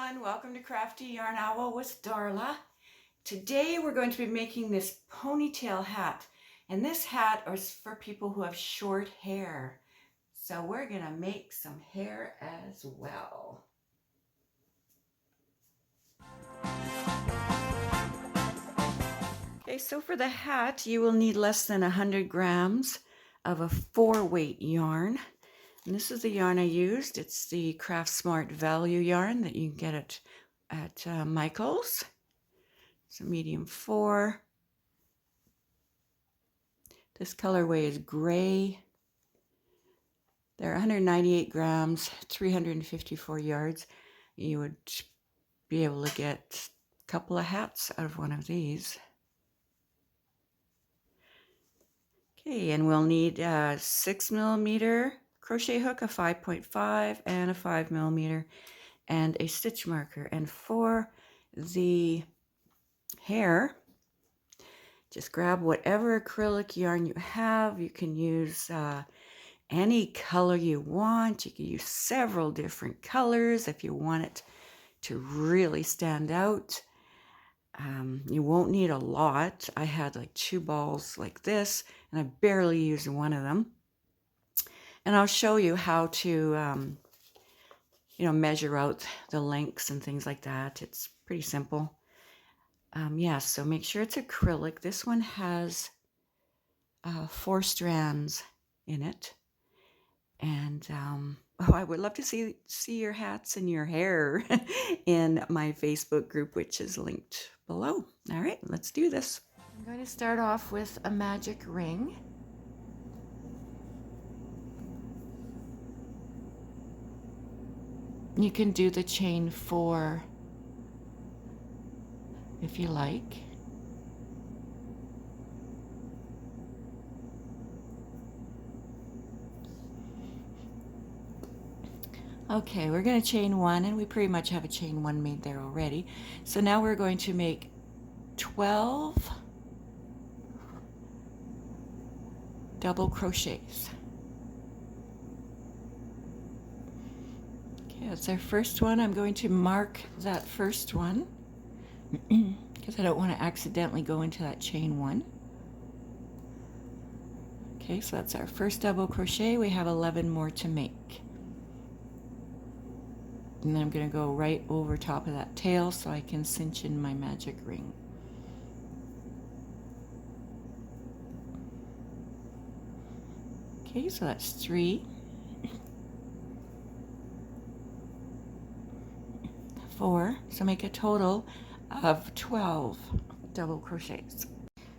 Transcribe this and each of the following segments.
everyone, welcome to Crafty Yarn Owl with Darla. Today we're going to be making this ponytail hat, and this hat is for people who have short hair. So we're going to make some hair as well. Okay, so for the hat you will need less than 100 grams of a 4-weight yarn. And this is the yarn I used. It's the Craft Smart Value yarn that you can get at Michael's. It's a medium 4. This colorway is gray. They're 198 grams, 354 yards. You would be able to get a couple of hats out of one of these. Okay, and we'll need a 6mm crochet hook, a 5.5, and a 5mm, and a stitch marker. And for the hair, just grab whatever acrylic yarn you have. You can use any color you want. You can use several different colors if you want it to really stand out. You won't need a lot. I had like 2 balls like this, and I barely used one of them. And I'll show you how to, measure out the lengths and things like that. It's pretty simple. So make sure it's acrylic. This one has 4 strands in it. And I would love to see your hats and your hair in my Facebook group, which is linked below. All right, let's do this. I'm going to start off with a magic ring. You can do the chain 4 if you like. Okay, we're going to chain 1, and we pretty much have a chain 1 made there already. So now we're going to make 12 double crochets. That's our first one. I'm going to mark that first one because I don't want to accidentally go into that chain 1. Okay, so that's our first double crochet. We have 11 more to make. And then I'm going to go right over top of that tail so I can cinch in my magic ring. Okay, so that's 3. 4, so make a total of 12 double crochets.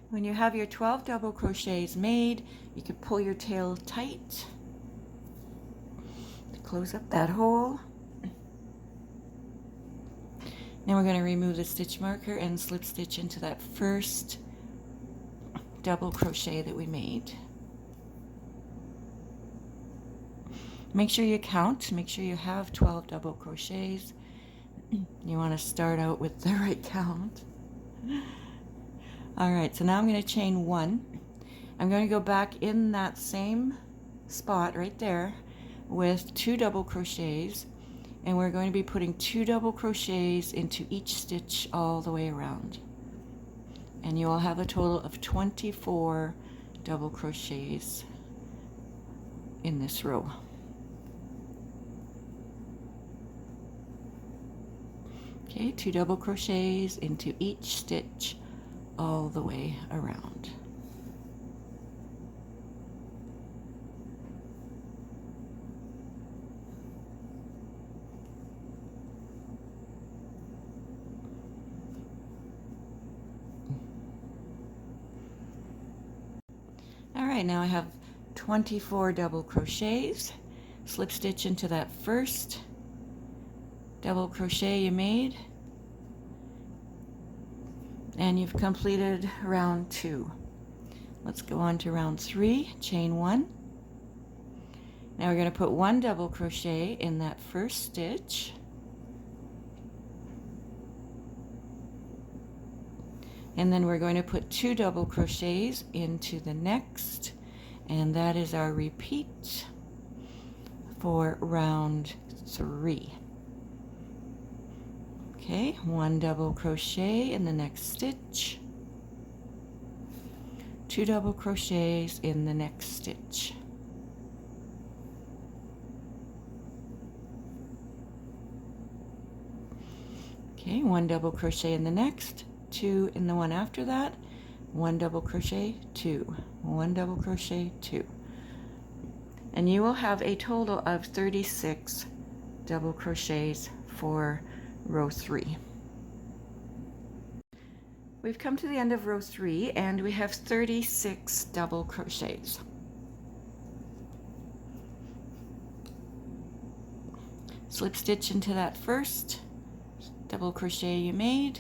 When you have your 12 double crochets made, you can pull your tail tight to close up that hole. Now we're going to remove the stitch marker and slip stitch into that first double crochet that we made. Make sure you count, make sure you have 12 double crochets. You want to start out with the right count. All right, so now I'm going to chain 1. I'm going to go back in that same spot right there with 2 double crochets, and we're going to be putting 2 double crochets into each stitch all the way around. And you will have a total of 24 double crochets in this row. Okay, 2 double crochets into each stitch all the way around. All right, now I have 24 double crochets. Slip stitch into that first double crochet you made, and you've completed round 2. Let's go on to round 3, chain 1. Now we're going to put 1 double crochet in that first stitch, and then we're going to put 2 double crochets into the next, and that is our repeat for round 3. Okay, 1 double crochet in the next stitch, 2 double crochets in the next stitch. Okay, 1 double crochet in the next, 2 in the one after that, 1 double crochet, 2, 1 double crochet, 2. And you will have a total of 36 double crochets for row 3. We've come to the end of row 3 and we have 36 double crochets. Slip stitch into that first double crochet you made.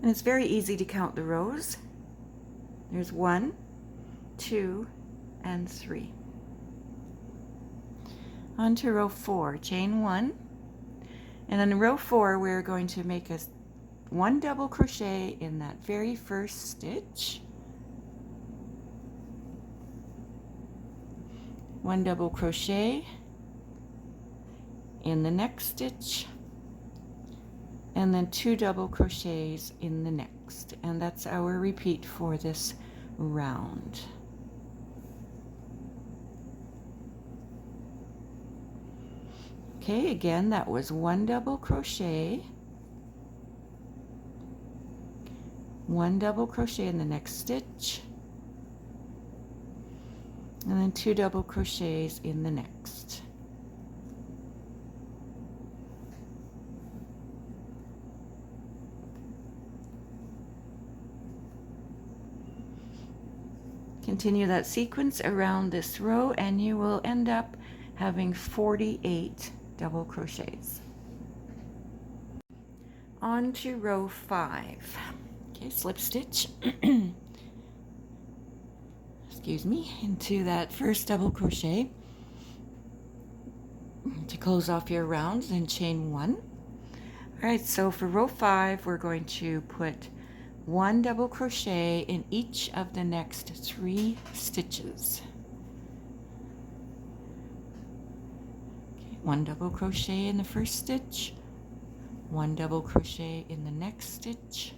And it's very easy to count the rows. There's 1, 2, and 3. On to row 4, chain 1. And then in row 4, we're going to make a 1 double crochet in that very first stitch. 1 double crochet in the next stitch, and then 2 double crochets in the next. And that's our repeat for this round. Okay, again, that was 1 double crochet, 1 double crochet in the next stitch, and then 2 double crochets in the next. Continue that sequence around this row and you will end up having 48 double crochets. On to row 5. Okay, slip stitch excuse me, into that first double crochet to close off your rounds, and chain 1. All right, so for row 5 we're going to put 1 double crochet in each of the next 3 stitches. 1 double crochet in the first stitch, 1 double crochet in the next stitch,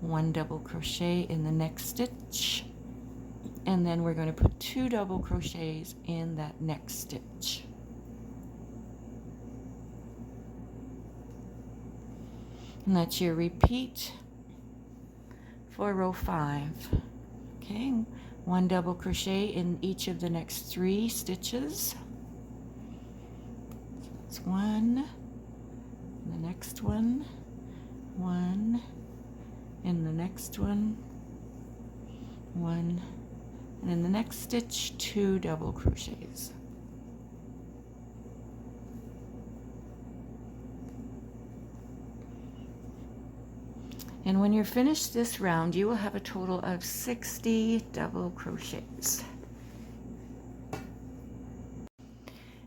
1 double crochet in the next stitch, and then we're going to put 2 double crochets in that next stitch. And that's your repeat for row 5. Okay, 1 double crochet in each of the next 3 stitches. It's 1, the next one, 1, in the next one, 1, and in the next stitch 2 double crochets. And when you're finished this round, you will have a total of 60 double crochets.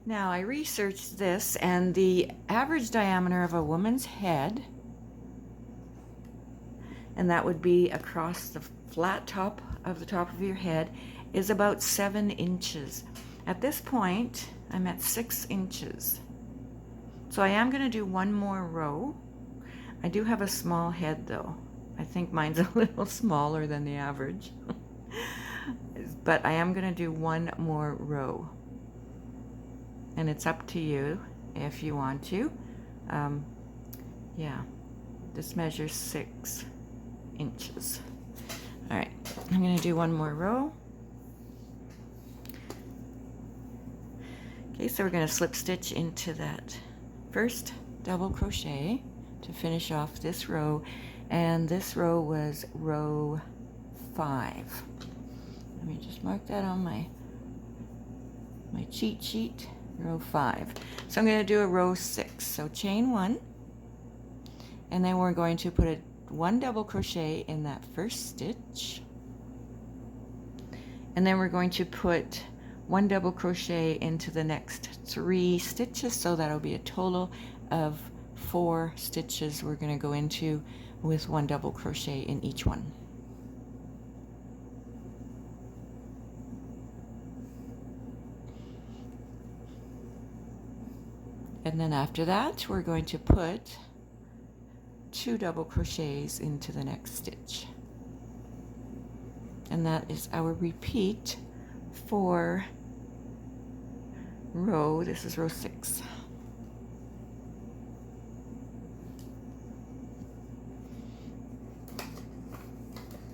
Now, I researched this, and the average diameter of a woman's head, and that would be across the flat top of your head, is about 7 inches. At this point, I'm at 6 inches. So I am going to do one more row. I do have a small head though. I think mine's a little smaller than the average. But I am going to do one more row. And it's up to you if you want to. Yeah, this measures 6 inches. All right, I'm going to do one more row. Okay, so we're going to slip stitch into that first double crochet to finish off this row, and this row was row 5. Let me just mark that on my cheat sheet. Row 5. So I'm going to do a row 6. So chain 1, and then we're going to put 1 double crochet in that first stitch, and then we're going to put 1 double crochet into the next 3 stitches, so that'll be a total of 4 stitches we're going to go into with 1 double crochet in each one. And then after that, we're going to put 2 double crochets into the next stitch. And that is our repeat for row, this is row 6.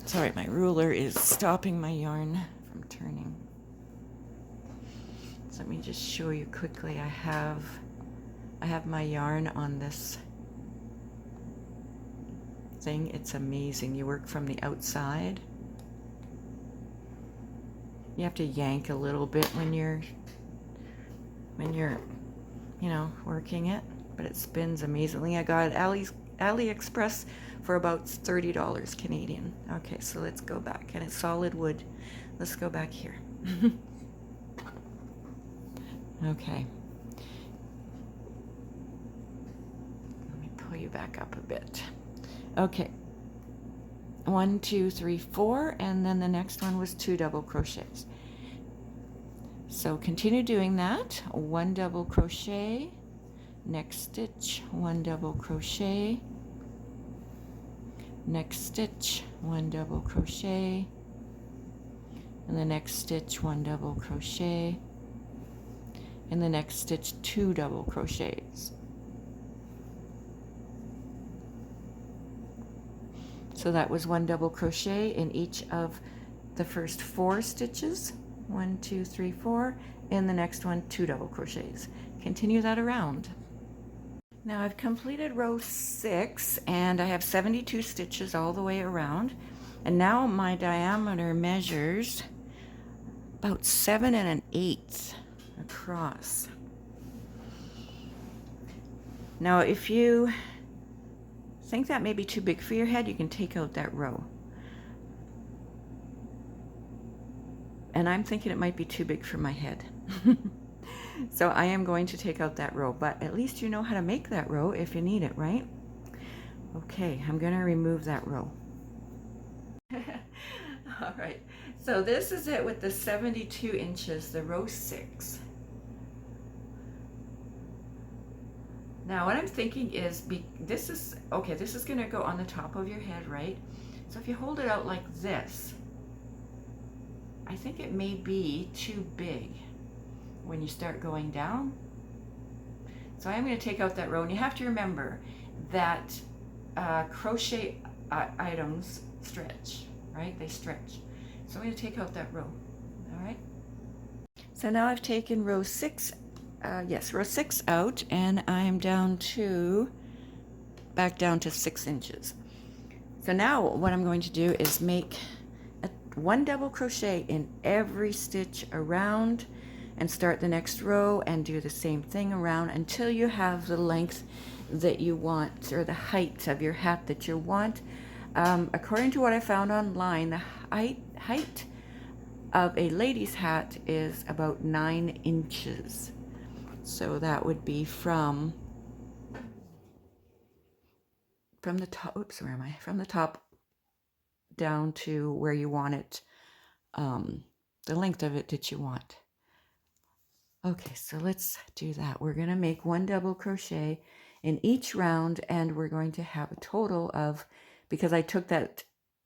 Sorry, my ruler is stopping my yarn from turning. So let me just show you quickly. I have my yarn on this thing. It's amazing. You work from the outside. You have to yank a little bit when you're you know, working it, but it spins amazingly. I got AliExpress for about $30 Canadian. Okay, so let's go back, and it's solid wood. Let's go back here. Okay. Let me pull you back up a bit. Okay. 1, 2, 3, 4, and then the next one was 2 double crochets. So continue doing that. 1 double crochet, next stitch, 1 double crochet, next stitch, 1 double crochet, and the next stitch, 1 double crochet, in the next stitch, 2 double crochets. So that was 1 double crochet in each of the first 4 stitches. 1, 2, 3, 4, and the next one 2 double crochets. Continue that around. Now I've completed row 6, and I have 72 stitches all the way around, and now my diameter measures about 7 1/8 across. Now if you think that may be too big for your head, you can take out that row. And I'm thinking it might be too big for my head. So I am going to take out that row, but at least you know how to make that row if you need it, right? Okay, I'm going to remove that row. All right, so this is it with the 72 inches, the row 6. Now what I'm thinking is, this is going to go on the top of your head, right? So if you hold it out like this, I think it may be too big when you start going down. So I'm going to take out that row, and you have to remember that crochet items stretch, right? They stretch. So I'm going to take out that row. All right. So now I've taken row 6, row 6 out, and I'm back down to 6 inches. So now what I'm going to do is make 1 double crochet in every stitch around, and start the next row and do the same thing around until you have the length that you want, or the height of your hat that you want. According to what I found online, the height of a lady's hat is about 9 inches. So that would be from the top, oops, where am I? From the top down to where you want it, the length of it that you want. Okay, so let's do that. We're going to make 1 double crochet in each round, and we're going to have a total of, because I took that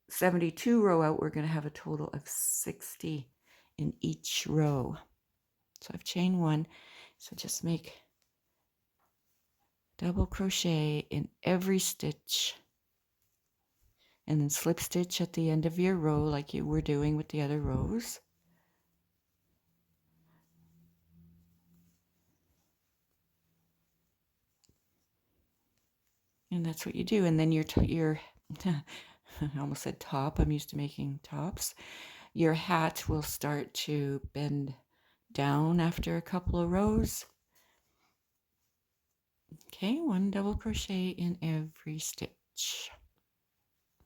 72 row out, we're going to have a total of 60 in each row. So I've chained 1, so just make double crochet in every stitch, and then slip stitch at the end of your row like you were doing with the other rows. And that's what you do. And then your I almost said top. I'm used to making tops. Your hat will start to bend down after a couple of rows. Okay, 1 double crochet in every stitch.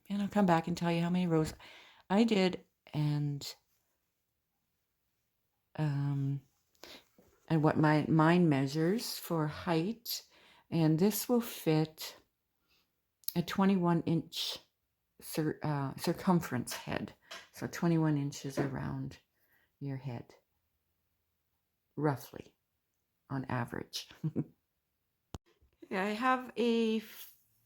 And I'll come back and tell you how many rows I did, and what mine measures for height. And this will fit a 21-inch circumference head. So 21 inches around your head, roughly, on average. I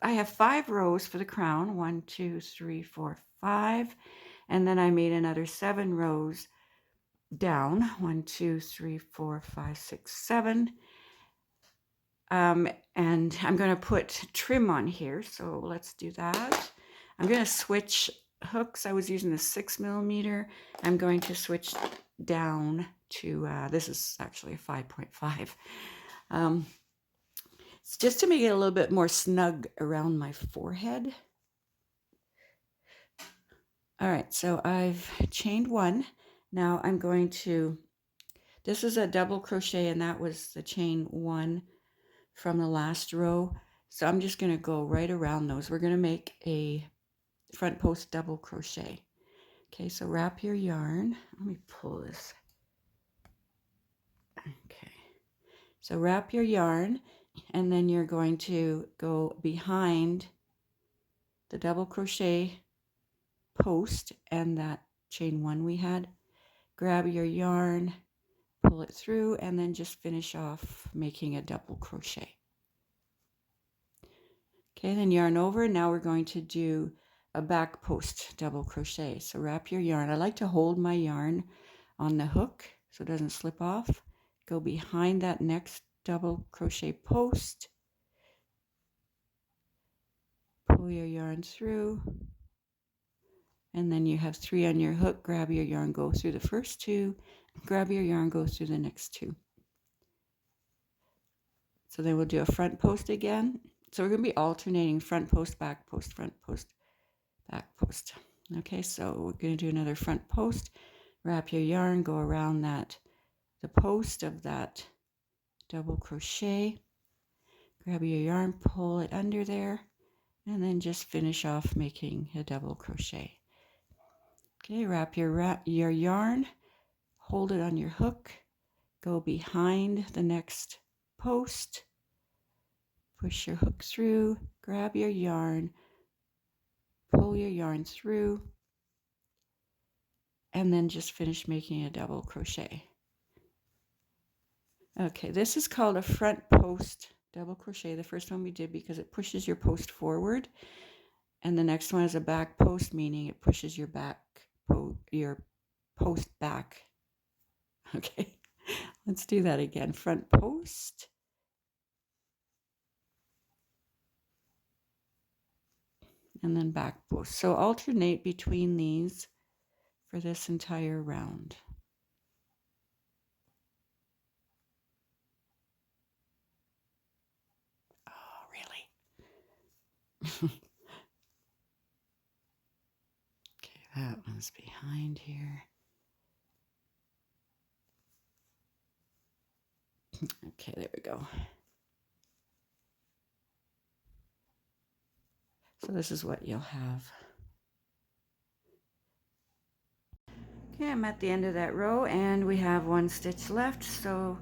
have 5 rows for the crown. 1, 2, 3, 4, 5. And then I made another 7 rows down. 1, 2, 3, 4, 5, 6, 7. And I'm going to put trim on here. So let's do that. I'm going to switch hooks. I was using the 6mm. I'm going to switch down to, this is actually a 5.5. It's just to make it a little bit more snug around my forehead. All right, so I've chained 1. Now I'm going to, this is a double crochet, and that was the chain 1 from the last row. So I'm just going to go right around those. We're going to make a front post double crochet. Okay, so wrap your yarn. Let me pull this. Okay, so wrap your yarn, and then you're going to go behind the double crochet post and that chain 1 we had. Grab your yarn, pull it through, and then just finish off making a double crochet. Okay, then yarn over. Now we're going to do a back post double crochet. So wrap your yarn. I like to hold my yarn on the hook so it doesn't slip off. Go behind that next double crochet post. Pull your yarn through. And then you have 3 on your hook. Grab your yarn, go through the first 2. Grab your yarn, go through the next 2. So then we'll do a front post again. So we're going to be alternating front post, back post, front post, back post. Okay, so we're going to do another front post. Wrap your yarn, go around that, the post of that double crochet. Grab your yarn, pull it under there, and then just finish off making a double crochet. Okay, wrap your yarn, hold it on your hook, go behind the next post, push your hook through, grab your yarn, pull your yarn through, and then just finish making a double crochet. Okay, this is called a front post double crochet, the first one we did, because it pushes your post forward, and the next one is a back post, meaning it pushes your post back. Okay, let's do that again. Front post, and then back post. So alternate between these for this entire round. Oh, really? Okay, that one's behind here. Okay, there we go. So this is what you'll have. Okay, I'm at the end of that row, and we have 1 stitch left, so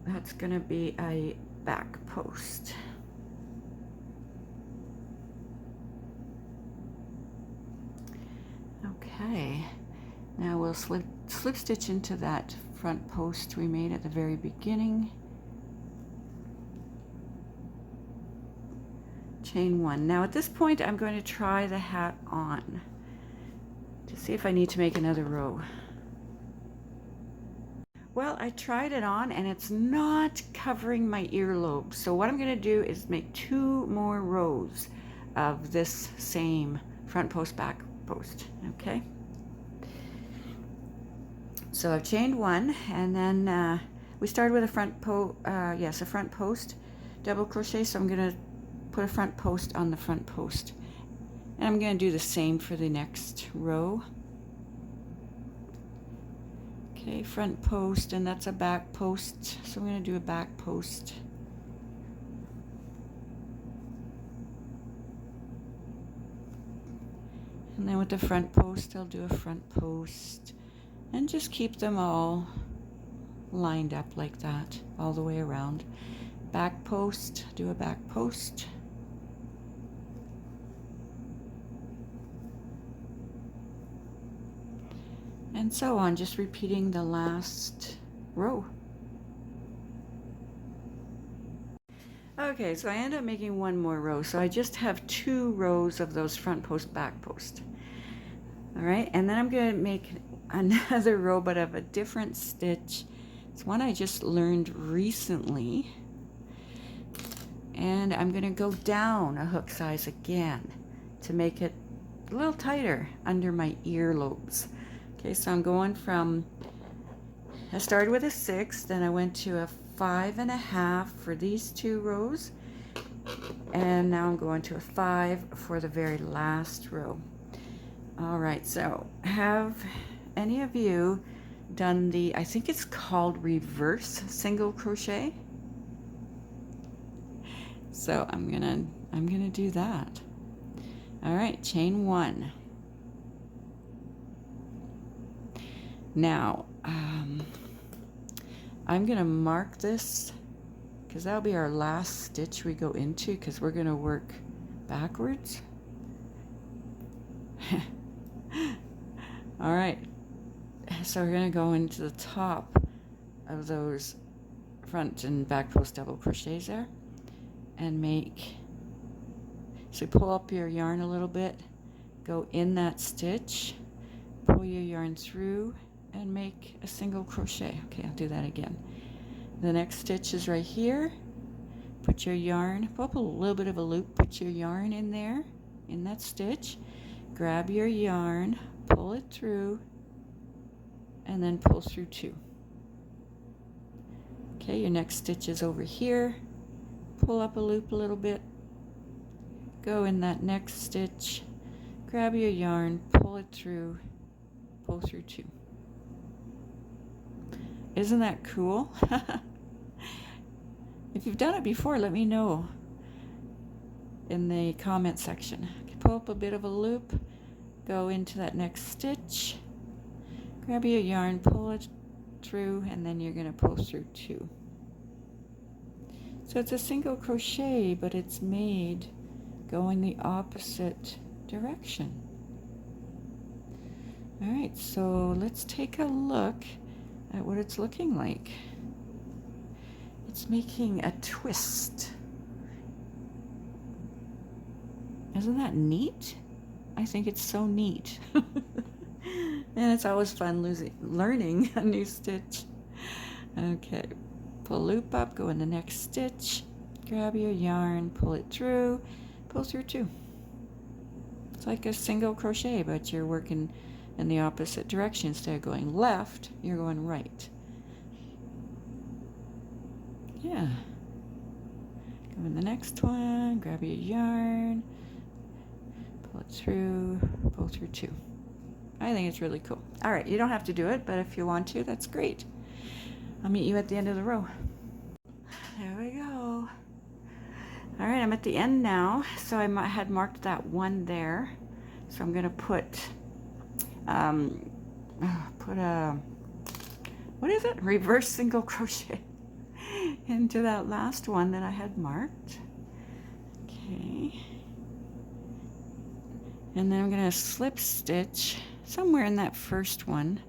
that's going to be a back post. Okay, now we'll slip stitch into that front post we made at the very beginning. Chain 1. Now at this point I'm going to try the hat on to see if I need to make another row. Well, I tried it on and it's not covering my earlobe. So what I'm going to do is make 2 more rows of this same front post, back post. Okay. So I've chained 1, and then we started with a front post double crochet. So I'm going to put a front post on the front post, and I'm going to do the same for the next row. Okay, front post, and that's a back post, so I'm going to do a back post. And then with the front post, I'll do a front post, and just keep them all lined up like that all the way around. Back post, do a back post. And so on, just repeating the last row. Okay, so I end up making one more row. So I just have 2 rows of those front post, back post. All right, and then I'm going to make another row, but of a different stitch. It's one I just learned recently. And I'm going to go down a hook size again to make it a little tighter under my earlobes. Okay, so I'm going from, I started with a 6, then I went to a 5.5 for these 2 rows, and now I'm going to a 5 for the very last row. All right, so have any of you done the, I think it's called reverse single crochet? So I'm gonna do that. All right, chain 1. Now I'm gonna mark this because that'll be our last stitch we go into, because we're gonna work backwards. All right, so we're gonna go into the top of those front and back post double crochets there and make, so pull up your yarn a little bit, go in that stitch, pull your yarn through and make a single crochet. Okay, I'll do that again. The next stitch is right here. Put your yarn, pull up a little bit of a loop, put your yarn in there, in that stitch, grab your yarn, pull it through, and then pull through 2. Okay, your next stitch is over here. Pull up a loop a little bit, go in that next stitch, grab your yarn, pull it through, pull through 2. Isn't that cool? If you've done it before, let me know in the comment section. Pull up a bit of a loop, go into that next stitch, grab your yarn, pull it through, and then you're going to pull through 2. So it's a single crochet, but it's made going the opposite direction. All right, so let's take a look at what it's looking like. It's making a twist. Isn't that neat? I think it's so neat. And it's always fun learning a new stitch. Okay, pull loop up, go in the next stitch, grab your yarn, pull it through, pull through 2. It's like a single crochet, but you're working in the opposite direction. Instead of going left, you're going right. Yeah. Go in the next one, grab your yarn, pull it through, pull through 2. I think it's really cool. All right, you don't have to do it, but if you want to, that's great. I'll meet you at the end of the row. There we go. All right, I'm at the end now. So I had marked that 1 there. So I'm gonna put a, what is it? Reverse single crochet into that last one that I had marked. Okay. And then I'm gonna slip stitch somewhere in that first one.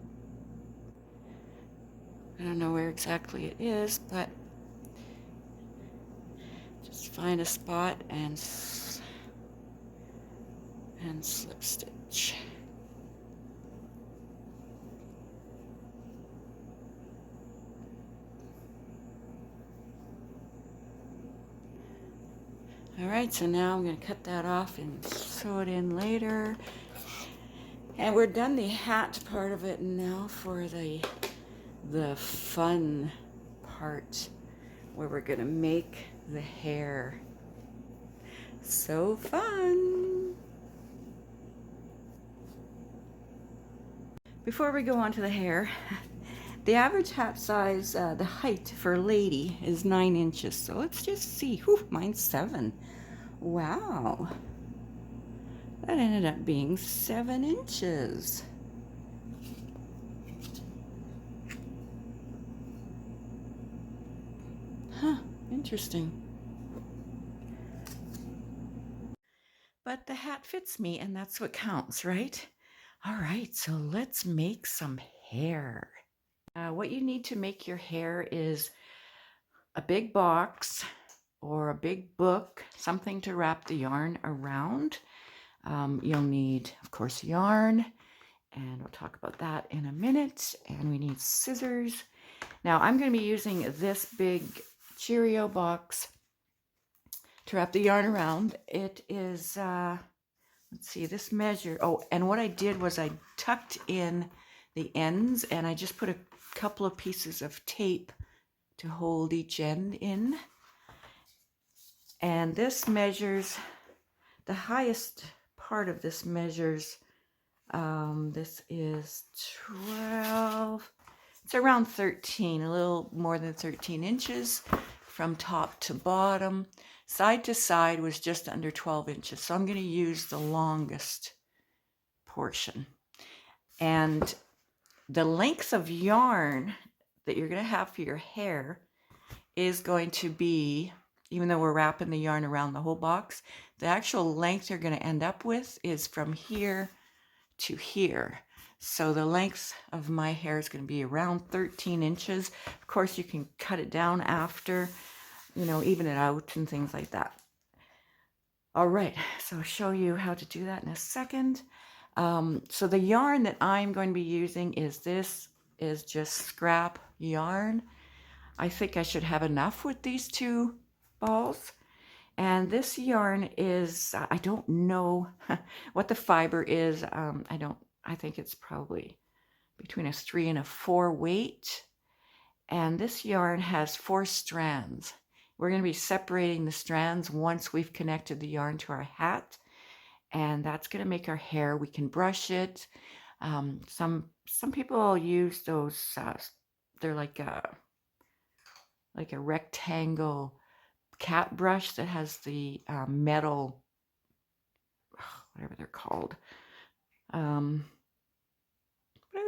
I don't know where exactly it is, but just find a spot and slip stitch. All right, so now I'm going to cut that off and sew it in later. And we're done the hat part of it now for the fun part where we're going to make the hair. So fun! Before we go on to the hair, the average hat size, the height for a lady is 9 inches. So let's just see. Whew, mine's 7. Wow. That ended up being 7 inches. Huh, interesting. But the hat fits me, and that's what counts, right? All right, so let's make some hair. What you need to make your hair is a big box or or a big book, something to wrap the yarn around. You'll need, of course, yarn, and we'll talk about that in a minute. And we need scissors. Now I'm going to be using this big Cheerio box to wrap the yarn around. It is, let's see, this measure. Oh, and what I did was I tucked in the ends and I just put a couple of pieces of tape to hold each end in. And this measures, the highest part of this measures, this is 12, it's around 13, a little more than 13 inches from top to bottom. Side to side was just under 12 inches. So I'm going to use the longest portion. And the length of yarn that you're going to have for your hair is going to be, even though we're wrapping the yarn around the whole box, the actual length you're going to end up with is from here to here. So the length of my hair is going to be around 13 inches. Of course, you can cut it down after, you know, even it out and things like that. All right, so I'll show you how to do that in a second. So the yarn that I'm going to be using is just scrap yarn. I think I should have enough with these two balls. And this yarn is, I don't know what the fiber is. I think it's probably between a 3 and a 4 weight. And this yarn has 4 strands. We're going to be separating the strands once we've connected the yarn to our hat. And that's going to make our hair. We can brush it. Some people use those, they're like a rectangle cat brush that has the metal, whatever they're called. What are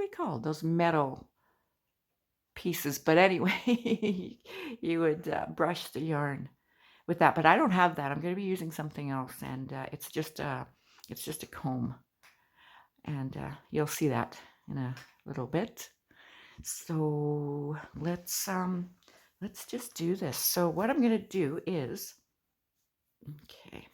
they called? Those metal pieces. But anyway, you would brush the yarn with that. But I don't have that. I'm going to be using something else, and it's just a comb, and you'll see that in a little bit. So let's just do this. So what I'm going to do is, okay.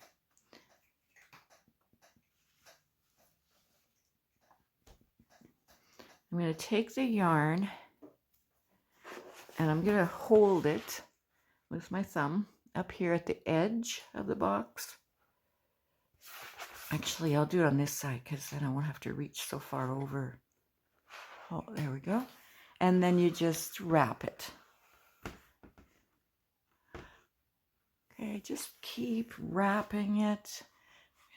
I'm going to take the yarn and I'm going to hold it with my thumb up here at the edge of the box. Actually, I'll do it on this side because then I won't have to reach so far over. Oh, there we go. And then you just wrap it. Okay, just keep wrapping it.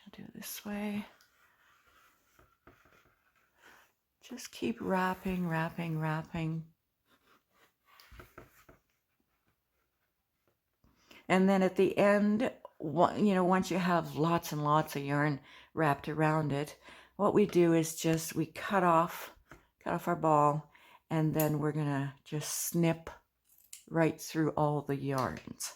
I'll do it this way. Just keep wrapping, wrapping, wrapping. And then at the end, you know, once you have lots and lots of yarn wrapped around it, what we do is just, we cut off our ball, and then we're gonna just snip right through all the yarns.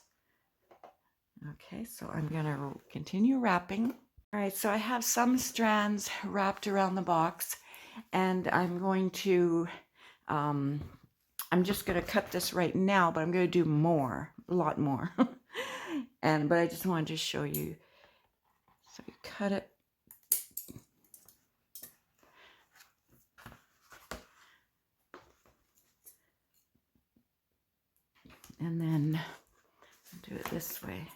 Okay, so I'm gonna continue wrapping. All right, so I have some strands wrapped around the box, and I'm going to, I'm just gonna cut this right now, but I'm gonna do more, a lot more. But I just wanted to show you. So you cut it. And then do it this way.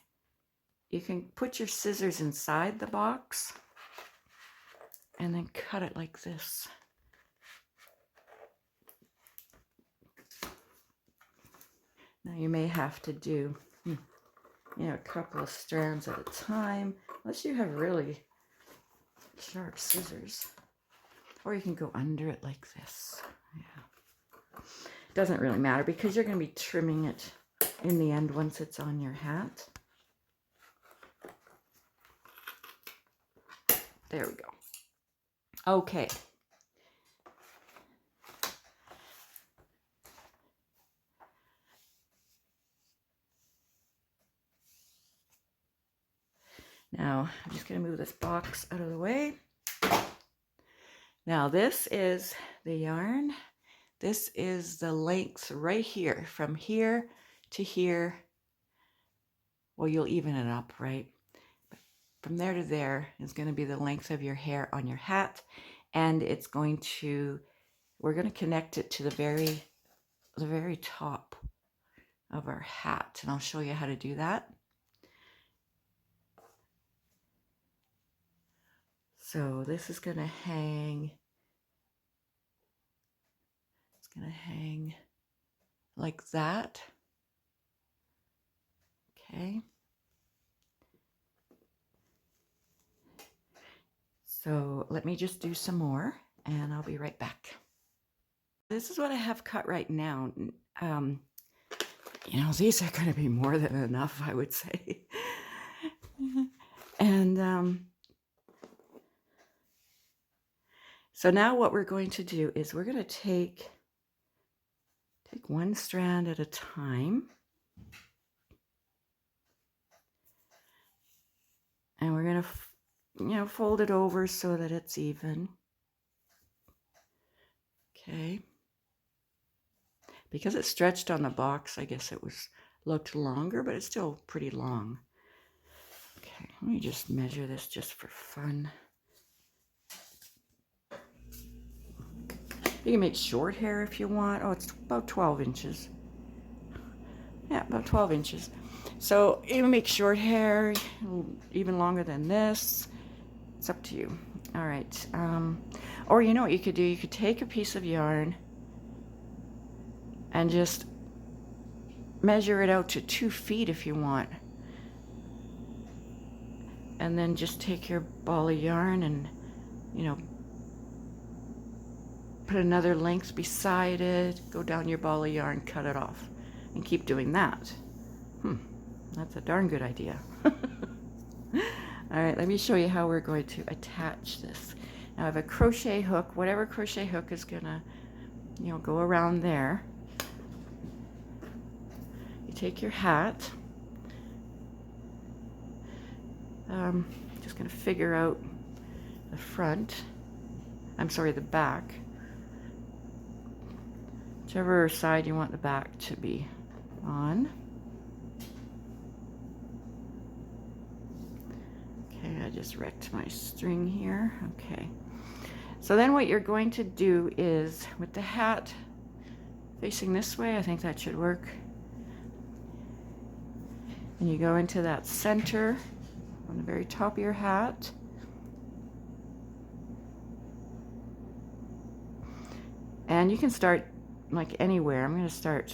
You can put your scissors inside the box and then cut it like this. Now you may have to do, you know, a couple of strands at a time, unless you have really sharp scissors. Or you can go under it like this. Yeah. Doesn't really matter because you're going to be trimming it in the end once it's on your hat. There we go. Okay. Now, I'm just going to move this box out of the way. Now, this is the yarn. This is the length right here, from here to here. well, you'll even it up, right? But from there to there is going to be the length of your hair on your hat, and it's going to, we're going to connect it to the very top of our hat, and I'll show you how to do that. So this is going to hang, it's going to hang like that. Okay. So let me just do some more and I'll be right back. This is what I have cut right now. You know, these are going to be more than enough, I would say. And so now what we're going to do is we're going to take one strand at a time. And we're going to, you know, fold it over so that it's even. Okay. Because it's stretched on the box, I guess it looked longer, but it's still pretty long. Okay, let me just measure this just for fun. You can make short hair if you want. Oh, it's about 12 inches. Yeah, about 12 inches. So you can make short hair even longer than this. It's up to you. All right. Or you know what you could do? You could take a piece of yarn and just measure it out to 2 feet if you want. And then just take your ball of yarn and, you know, put another length beside it, go down your ball of yarn, cut it off, and keep doing that. That's a darn good idea. All right, let me show you how we're going to attach this. Now I have a crochet hook, whatever crochet hook is gonna, you know, go around there. You take your hat. Just gonna figure out the front. I'm sorry, the back. Whichever side you want the back to be on. Okay, I just wrecked my string here. Okay. So then what you're going to do is, with the hat facing this way, I think that should work. And you go into that center on the very top of your hat. And you can start like anywhere. I'm going to start,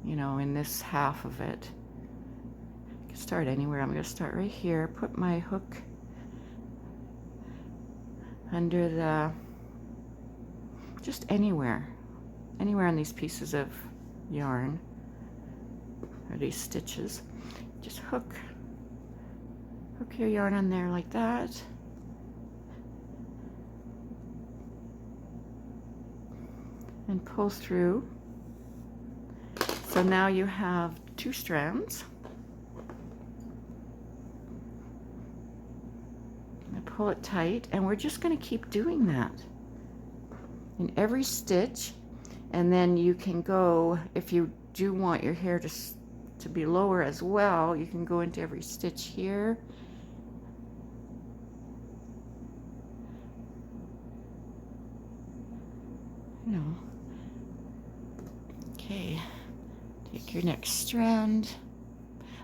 you know, in this half of it. You can start anywhere. I'm going to start right here. Put my hook under the, just anywhere on these pieces of yarn or these stitches. Just hook your yarn on there like that. And pull through. So now you have 2 strands. And pull it tight, and we're just going to keep doing that in every stitch. And then you can go, if you do want your hair to be lower as well, you can go into every stitch here. You know. Okay, take your next strand.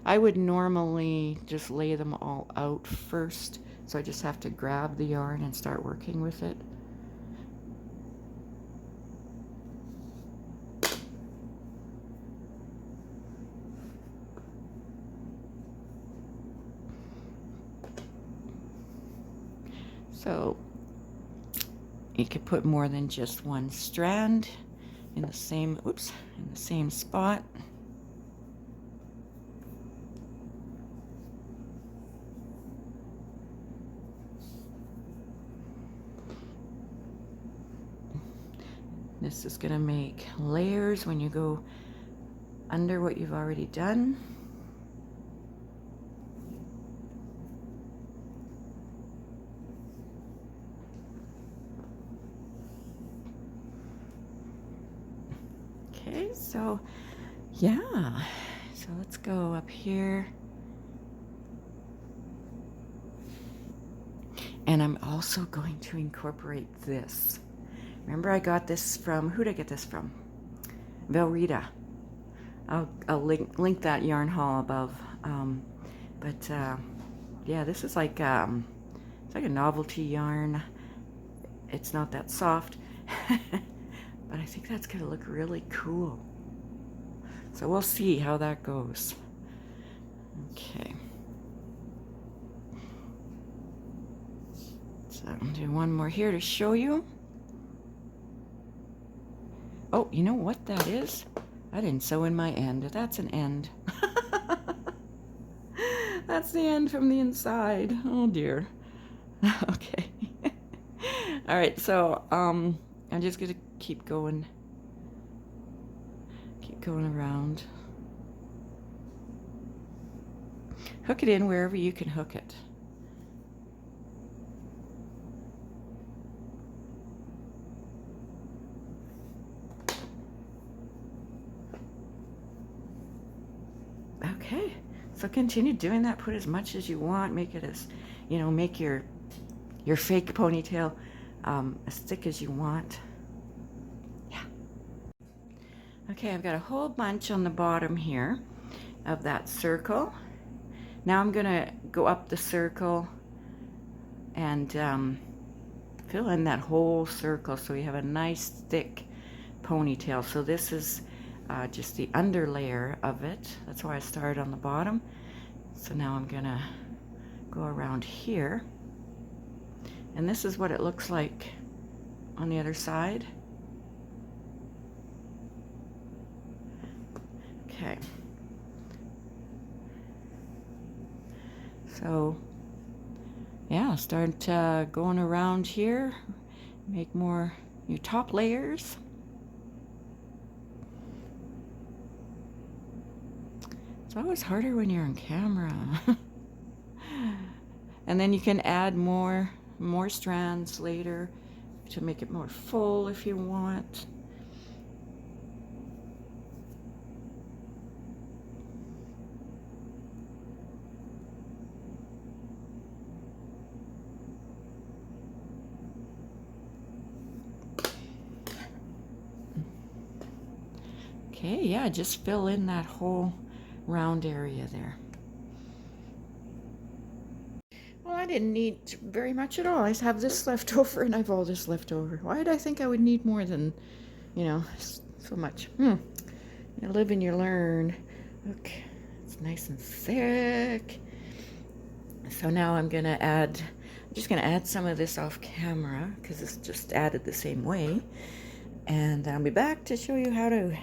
I would normally just lay them all out first, so I just have to grab the yarn and start working with it. So you could put more than just one strand in the same, in the same spot. This is going to make layers when you go under what you've already done. Okay, so yeah, so let's go up here And I'm also going to incorporate this. Remember I got this from, who did I get this from? Velrita. I'll link that yarn haul above. Yeah, this is like it's like a novelty yarn. It's not that soft, but I think that's gonna look really cool. So we'll see how that goes. Okay. So I'll do one more here to show you. Oh, you know what that is? I didn't sew in my end. That's an end. That's the end from the inside. Oh dear. Okay. All right, so I'm just gonna keep going around. Hook it in wherever you can hook it. Okay, so continue doing that. Put as much as you want. Make it as, you know, make your fake ponytail as thick as you want. Yeah. Okay, I've got a whole bunch on the bottom here of that circle. Now I'm gonna go up the circle and fill in that whole circle so we have a nice thick ponytail. So this is just the under layer of it. That's why I started on the bottom. So now I'm gonna go around here, and this is what it looks like on the other side. Okay, so yeah, start going around here, make more your top layers. It's always harder when you're on camera. And then you can add more strands later to make it more full if you want. Okay, yeah, just fill in that whole round area there. Well, I didn't need very much at all. I just have this left over and I've all this left over. Why did I think I would need more than, you know, so much? You live and you learn. Okay, it's nice and thick. So now I'm just gonna add some of this off camera because it's just added the same way. And I'll be back to show you how to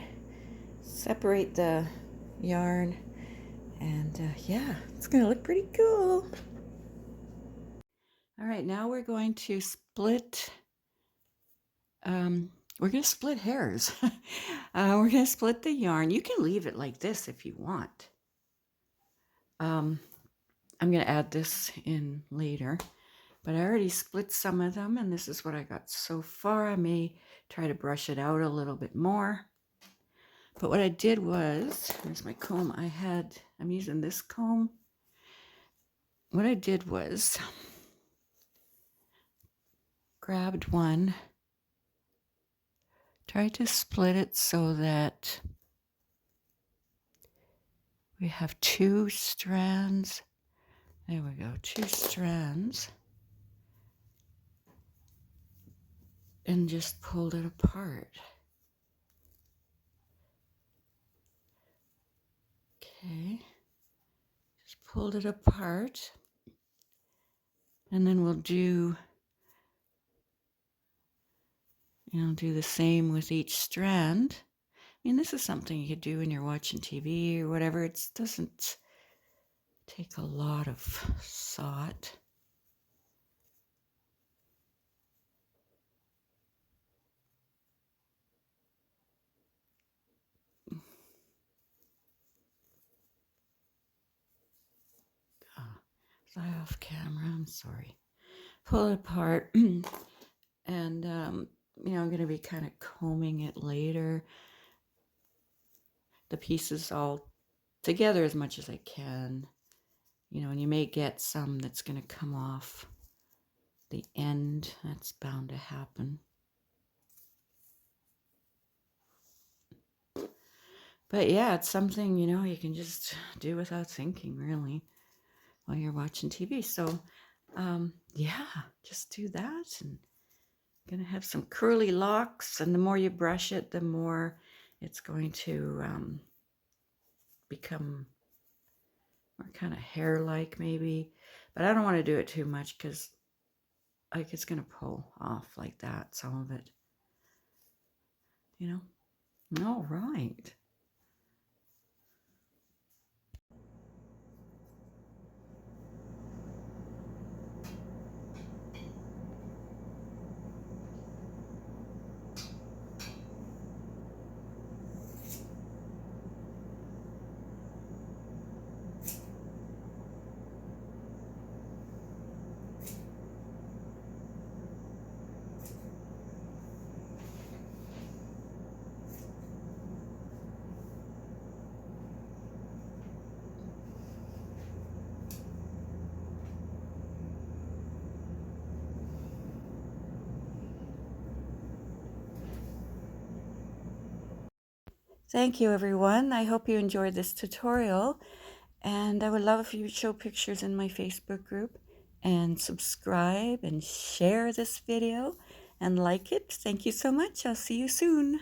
separate the yarn, and yeah, it's gonna look pretty cool. All right, now we're going to split hairs. We're gonna split the yarn. You can leave it like this if you want. I'm gonna add this in later, but I already split some of them, and this is what I got so far. I may try to brush it out a little bit more. But what I did was, here's my comb. I'm using this comb. What I did was grabbed one, tried to split it so that we have 2 strands. There we go, 2 strands. And just pulled it apart. Okay, just pulled it apart. And then we'll do the same with each strand. I mean, this is something you could do when you're watching TV or whatever. It doesn't take a lot of thought. Fly off camera, I'm sorry. Pull it apart, and I'm going to be kind of combing it later. The pieces all together as much as I can, and you may get some that's going to come off. the end. That's bound to happen. But yeah, it's something, you know, you can just do without thinking, really, while you're watching TV. So, yeah, just do that. And going to have some curly locks. And the more you brush it, the more it's going to become more kind of hair-like, maybe. But I don't want to do it too much because like it's going to pull off like that, some of it, you know. All right. Thank you, everyone. I hope you enjoyed this tutorial, and I would love if you would show pictures in my Facebook group and subscribe and share this video and like it. Thank you so much. I'll see you soon.